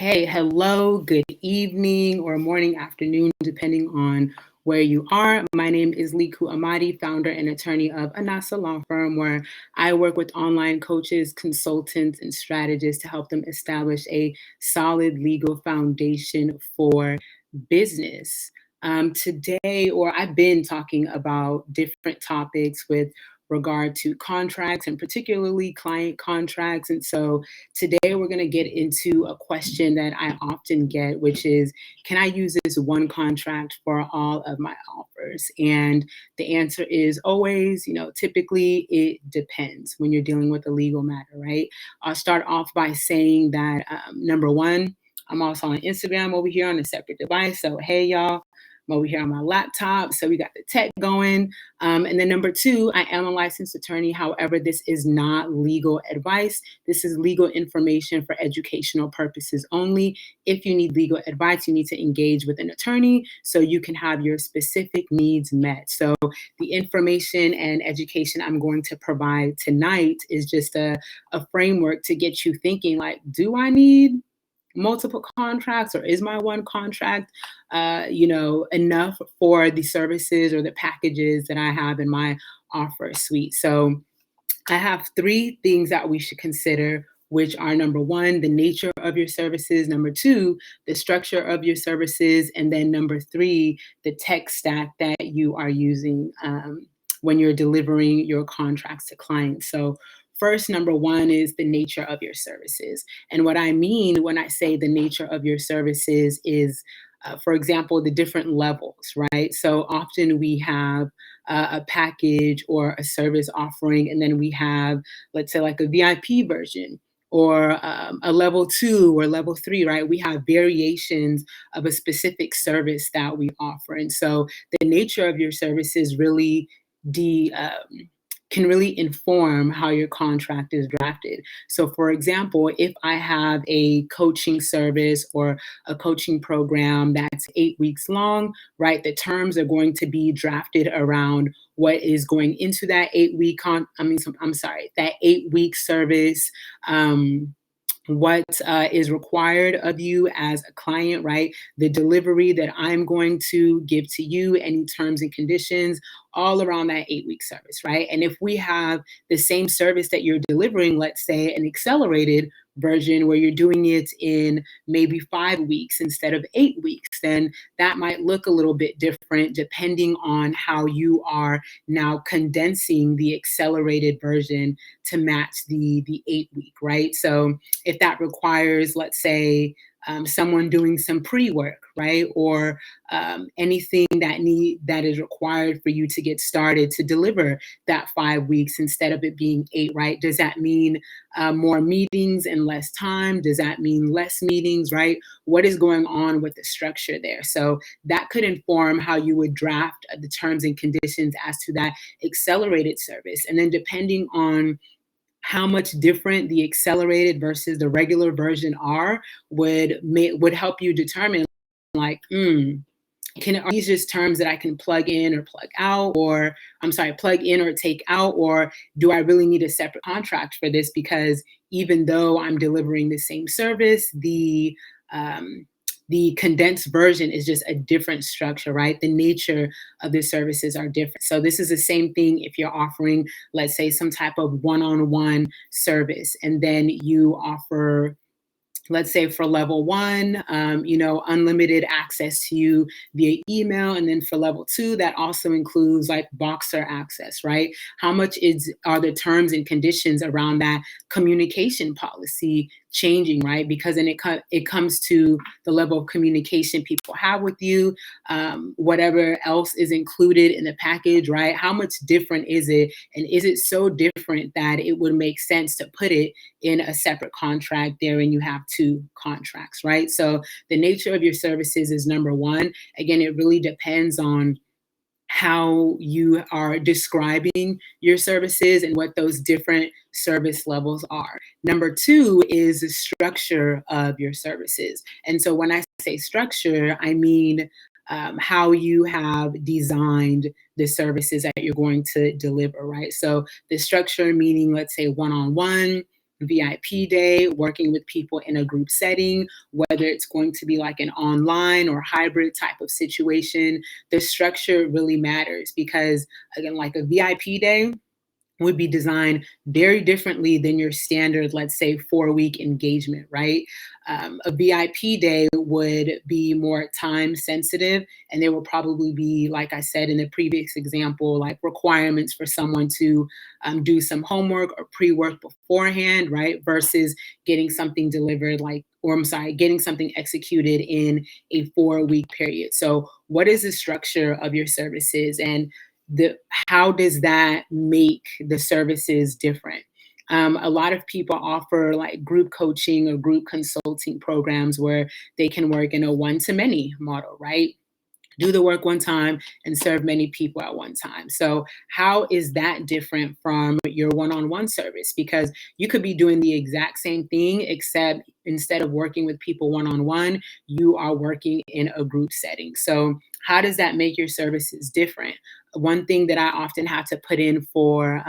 Okay, hello, good evening or morning, afternoon, depending on where you are. My name is Liku Amadi, founder and attorney of Anasa Law Firm, where I work with online coaches, consultants, and strategists to help them establish a solid legal foundation for business. Today, or I've been talking about different topics with regard to contracts and particularly client contracts. And so today we're going to get into a question that I often get, which is, can I use this one contract for all of my offers? And the answer is always, typically it depends when you're dealing with a legal matter, right? I'll start off by saying that number one, I'm also on Instagram over here on a separate device. So, hey, y'all. I'm over here on my laptop. So we got the tech going. And then number two, I am a licensed attorney. However, this is not legal advice. This is legal information for educational purposes only. If you need legal advice, you need to engage with an attorney so you can have your specific needs met. So the information and education I'm going to provide tonight is just a framework to get you thinking like, do I need multiple contracts, or is my one contract enough for the services or the packages that I have in my offer suite? So I have three things that we should consider, which are number one, the nature of your services, number two, the structure of your services, and then number three, the tech stack that you are using when you're delivering your contracts to clients. So first, number one is the nature of your services. And what I mean when I say the nature of your services is, for example, the different levels, right? So often we have a package or a service offering, and then we have, let's say, like a VIP version or a level two or level three, right? We have variations of a specific service that we offer. And so the nature of your services really can really inform how your contract is drafted. So, for example, if I have a coaching service or a coaching program that's 8 weeks long, right, the terms are going to be drafted around what is going into that 8 week that 8 week service. What is required of you as a client, right? The delivery that I'm going to give to you, any terms and conditions, all around that 8 week service, right? And if we have the same service that you're delivering, let's say an accelerated version where you're doing it in maybe 5 weeks instead of 8 weeks, then that might look a little bit different depending on how you are now condensing the accelerated version to match the 8 week, right? So if that requires, let's say, someone doing some pre-work, right, or anything that is required for you to get started to deliver that 5 weeks instead of it being 8, right? Does that mean more meetings and less time? Does that mean less meetings, right? What is going on with the structure there? So that could inform how you would draft the terms and conditions as to that accelerated service. And then depending on how much different the accelerated versus the regular version are would help you determine, like, are these just terms that I can plug in or plug out, or plug in or take out, or do I really need a separate contract for this? Because even though I'm delivering the same service, the condensed version is just a different structure, right? The nature of the services are different. So this is the same thing if you're offering, let's say, some type of one-on-one service, and then you offer, let's say, for level one, unlimited access to you via email. And then for level two, that also includes like Boxer access, right? How much are the terms and conditions around that communication policy changing, right? Because then it comes to the level of communication people have with you, whatever else is included in the package, right? How much different is it? And is it so different that it would make sense to put it in a separate contract there and you have two contracts, right? So the nature of your services is number one. Again, it really depends on how you are describing your services and what those different service levels are. Number two is the structure of your services. And so when I say structure, I mean how you have designed the services that you're going to deliver, right? So the structure meaning, let's say, one-on-one VIP day, working with people in a group setting, whether it's going to be like an online or hybrid type of situation, the structure really matters because, again, like a VIP day would be designed very differently than your standard, let's say, 4-week engagement, right? A VIP day would be more time sensitive, and there will probably be, like I said in the previous example, like requirements for someone to do some homework or pre work beforehand, right? Versus getting something delivered, like, or I'm sorry, getting something executed in a 4-week period. So, what is the structure of your services? And the how does that make the services different? A lot of people offer like group coaching or group consulting programs where they can work in a one to many model, right? Do the work one time and serve many people at one time. So, how is that different from your one on one service? Because you could be doing the exact same thing, except instead of working with people one on one, you are working in a group setting. So, how does that make your services different? One thing that I often have to put in for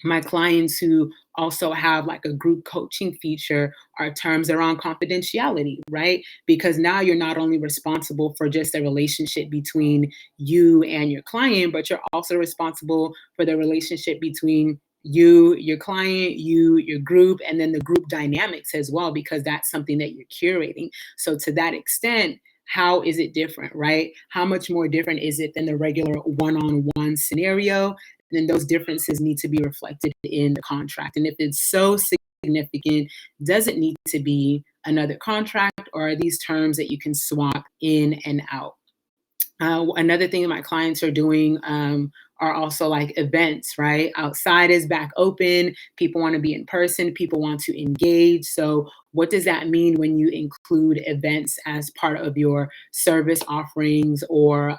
my clients who also have like a group coaching feature are terms around confidentiality, right? Because now you're not only responsible for just the relationship between you and your client, but you're also responsible for the relationship between you, your client, you, your group, and then the group dynamics as well, because that's something that you're curating. So, to that extent, how is it different, right? How much more different is it than the regular one on one scenario? Then those differences need to be reflected in the contract. And if it's so significant, does it need to be another contract, or are these terms that you can swap in and out? Another thing that my clients are doing are also like events, right? Outside is back open. People want to be in person. People want to engage. So, what does that mean when you include events as part of your service offerings or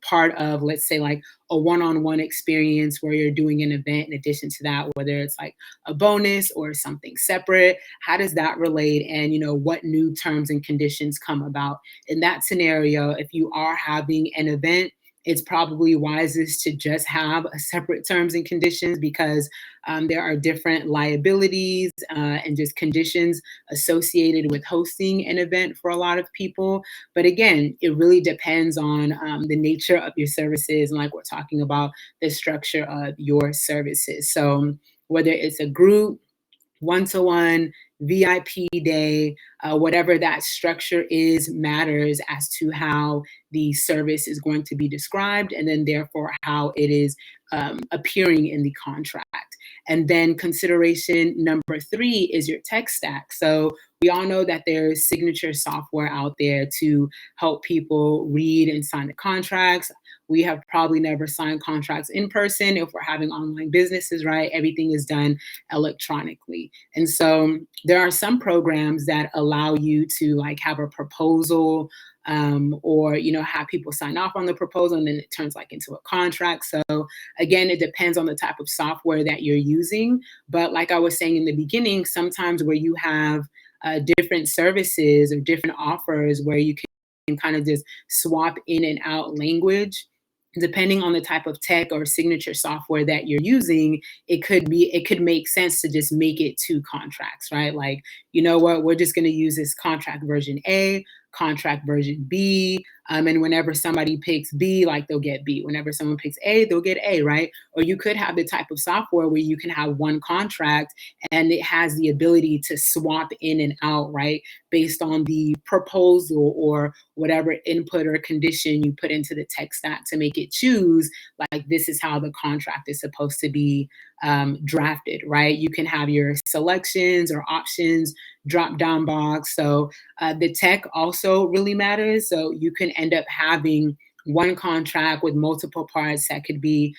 part of, let's say, like a one on one experience where you're doing an event in addition to that, whether it's like a bonus or something separate? How does that relate? And, what new terms and conditions come about? In that scenario, if you are having an event, it's probably wisest to just have a separate terms and conditions because there are different liabilities and just conditions associated with hosting an event for a lot of people. But again, it really depends on the nature of your services and, like we're talking about, the structure of your services. So, whether it's a group, one to one, VIP day, whatever that structure is, matters as to how the service is going to be described, and then therefore how it is appearing in the contract. And then consideration number 3 is your tech stack. So we all know that there's signature software out there to help people read and sign the contracts. We have probably never signed contracts in person if we're having online businesses, right? Everything is done electronically. And so there are some programs that allow you to like have a proposal or have people sign off on the proposal and then it turns like into a contract. So again, it depends on the type of software that you're using. But like I was saying in the beginning, sometimes where you have different services or different offers where you can kind of just swap in and out language, depending on the type of tech or signature software that you're using, it could make sense to just make it 2 contracts, right? Like, you know what, we're just going to use this contract version A, contract version B, and whenever somebody picks B, like they'll get B. Whenever someone picks A, they'll get A, right? Or you could have the type of software where you can have one contract and it has the ability to swap in and out, right? Based on the proposal or whatever input or condition you put into the tech stack to make it choose, like this is how the contract is supposed to be drafted, right? You can have your selections or options drop down box. So the tech also really matters. So you can end up having one contract with multiple parts that could be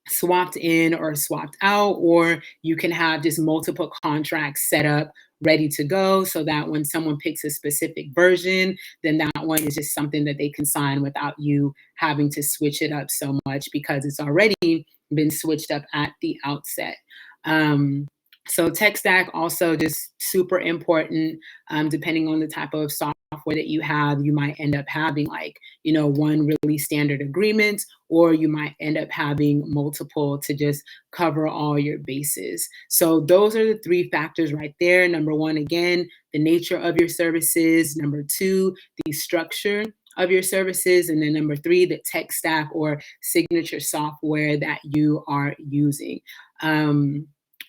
swapped in or swapped out, or you can have just multiple contracts set up ready to go so that when someone picks a specific version, then that one is just something that they can sign without you having to switch it up so much because it's already been switched up at the outset. So tech stack also just super important depending on the type of software software that you have, you might end up having like, one really standard agreement, or you might end up having multiple to just cover all your bases. So those are the three factors right there. Number one, again, the nature of your services. Number two, the structure of your services. And then number three, the tech stack or signature software that you are using.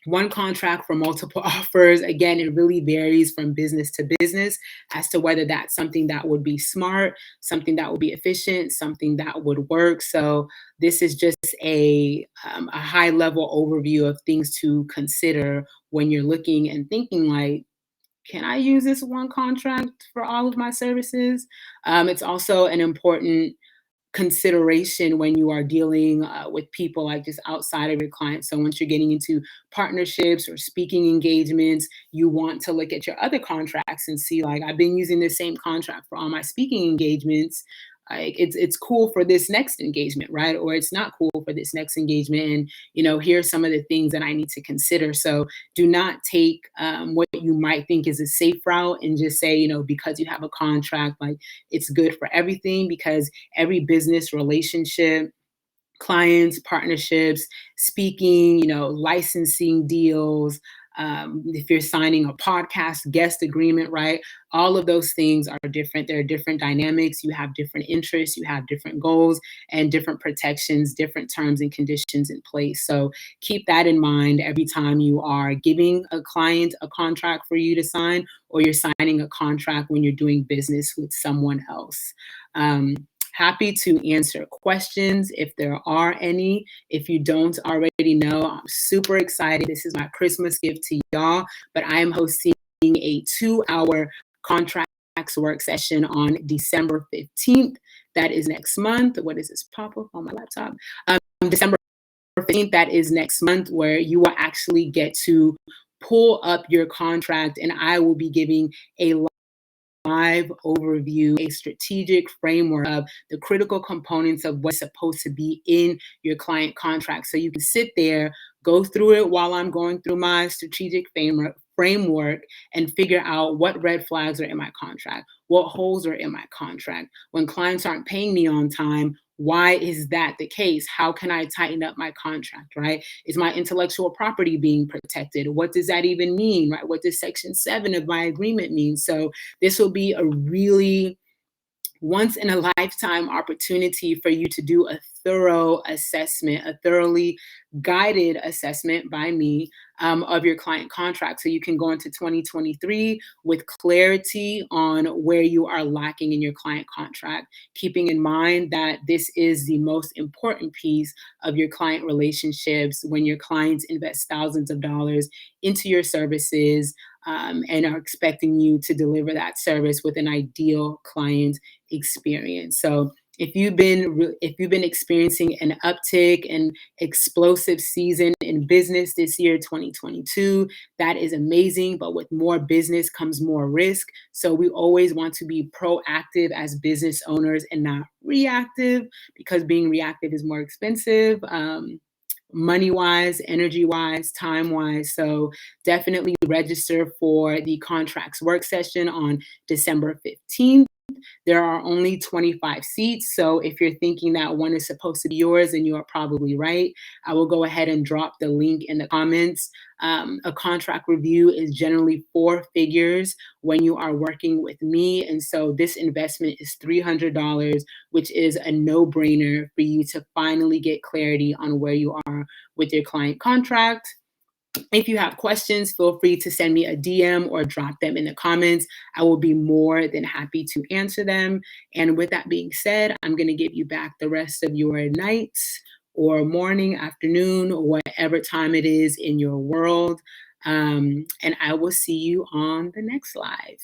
One contract for multiple offers. Again, it really varies from business to business as to whether that's something that would be smart, something that would be efficient, something that would work. So this is just a high level overview of things to consider when you're looking and thinking like, can I use this one contract for all of my services? It's also an important consideration when you are dealing with people like just outside of your clients. So once you're getting into partnerships or speaking engagements, you want to look at your other contracts and see like, I've been using the same contract for all my speaking engagements. Like it's cool for this next engagement, right? Or it's not cool for this next engagement. And here's some of the things that I need to consider. So do not take what you might think is a safe route and just say, because you have a contract, like it's good for everything, because every business relationship, clients, partnerships, speaking, licensing deals, if you're signing a podcast guest agreement, right? All of those things are different. There are different dynamics. You have different interests, you have different goals and different protections, different terms and conditions in place. So keep that in mind every time you are giving a client a contract for you to sign, or you're signing a contract when you're doing business with someone else. Happy to answer questions if there are any. If you don't already know, I'm super excited. This is my Christmas gift to y'all, but I am hosting a 2-hour contracts work session on December 15th. That is next month. What is this pop up on my laptop? December 15th, that is next month, where you will actually get to pull up your contract, and I will be giving a live overview, a strategic framework of the critical components of what's supposed to be in your client contract. So you can sit there, go through it while I'm going through my strategic framework and figure out what red flags are in my contract, what holes are in my contract. When clients aren't paying me on time, why is that the case? How can I tighten up my contract, right? Is my intellectual property being protected? What does that even mean, right? What does Section 7 of my agreement mean? So this will be a really once in a lifetime opportunity for you to do a thorough assessment, a thoroughly guided assessment by me of your client contract. So you can go into 2023 with clarity on where you are lacking in your client contract, keeping in mind that this is the most important piece of your client relationships when your clients invest thousands of dollars into your services and are expecting you to deliver that service with an ideal client experience. So if you've been experiencing an uptick and explosive season in business this year, 2022, that is amazing. But with more business comes more risk. So we always want to be proactive as business owners and not reactive, because being reactive is more expensive. Money wise, energy wise, time wise. So definitely register for the contracts work session on December 15th. There are only 25 seats. So if you're thinking that one is supposed to be yours, and you are probably right, I will go ahead and drop the link in the comments. A contract review is generally 4 figures when you are working with me. And so this investment is $300, which is a no-brainer for you to finally get clarity on where you are with your client contract. If you have questions, feel free to send me a DM or drop them in the comments. I will be more than happy to answer them. And with that being said, I'm going to give you back the rest of your night or morning, afternoon, or whatever time it is in your world. And I will see you on the next live.